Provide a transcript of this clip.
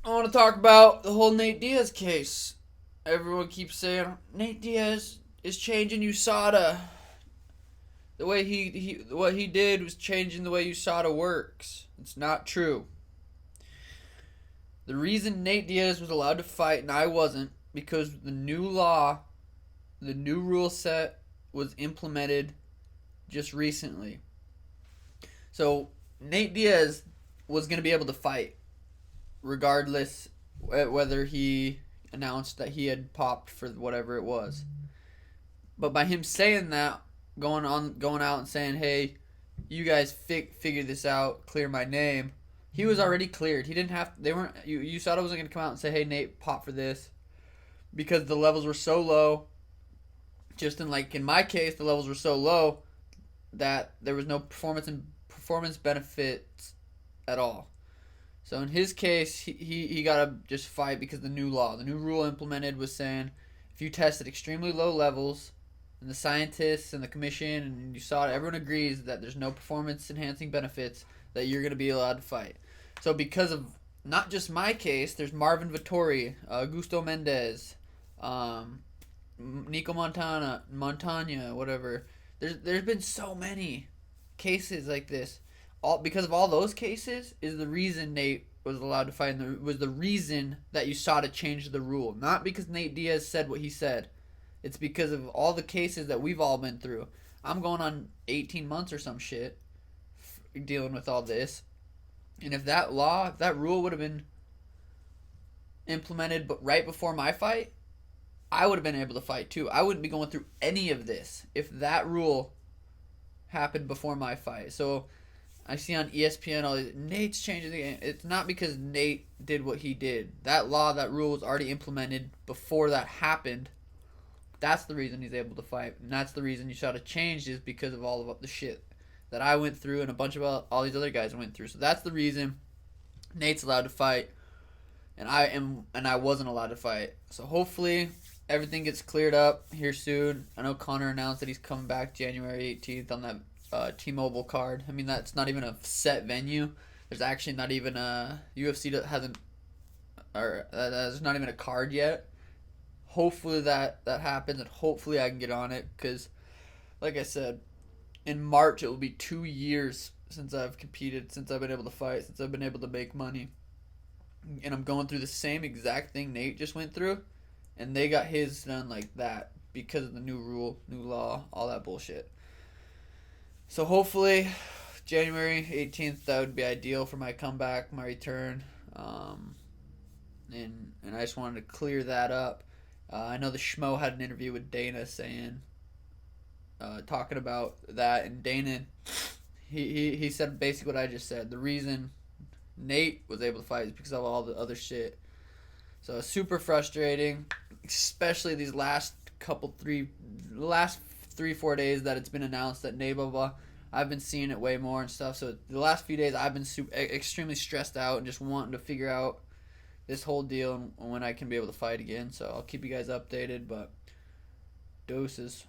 I want to talk about the whole Nate Diaz case. Everyone keeps saying Nate Diaz is changing USADA. The way what he did was changing the way USADA works. It's not true. The reason Nate Diaz was allowed to fight and I wasn't because the new law, the new rule set was implemented just recently. So Nate Diaz was going to be able to fight regardless whether he announced that he had popped for whatever it was. But by him saying that, going out and saying, "Hey, you guys figure this out, clear my name," he was already cleared. He didn't have. They weren't. USADA wasn't going to come out and say, "Hey, Nate, pop for this," because the levels were so low. Just in my case, the levels were so low that there was no performance benefits at all. So in his case, he got to just fight because the new rule implemented was saying if you test at extremely low levels, and the scientists and the commission and USADA, everyone agrees that there's no performance enhancing benefits, that you're going to be allowed to fight. So because of not just my case, there's Marvin Vittori, Augusto Mendez, Nico Montana, whatever. There's been so many cases like this. All because of all those cases is the reason Nate was allowed to fight, and was the reason that USADA changed the rule. Not because Nate Diaz said what he said. It's because of all the cases that we've all been through. I'm going on 18 months or some shit dealing with all this. And if that rule would have been implemented but right before my fight, I would have been able to fight too. I wouldn't be going through any of this if that rule happened before my fight. So I see on ESPN all these, Nate's changing the game. It's not because Nate did what he did. That rule was already implemented before that happened. That's the reason he's able to fight. And that's the reason USADA changed, is because of all of the shit that I went through and a bunch of all these other guys went through. So that's the reason Nate's allowed to fight and I wasn't allowed to fight. So hopefully everything gets cleared up here soon. I know Connor announced that he's coming back January 18th on that T-Mobile card. I mean, that's not even a set venue. There's actually not even a UFC there's not even a card yet. Hopefully that happens, and hopefully I can get on it, because like I said, in March it will be 2 years since I've competed, since I've been able to fight, since I've been able to make money. And I'm going through the same exact thing Nate just went through, and they got his done like that because of the new rule, new law, all that bullshit. So hopefully January 18th, that would be ideal for my comeback, my return. And I just wanted to clear that up. I know the Schmo had an interview with Dana saying, talking about that, and Dana, he said basically what I just said. The reason Nate was able to fight is because of all the other shit. So it's super frustrating, especially these last 3-4 days that it's been announced that Nate, blah, blah, blah. I've been seeing it way more and stuff. So the last few days I've been extremely stressed out and just wanting to figure out this whole deal and when I can be able to fight again. So I'll keep you guys updated, but doses.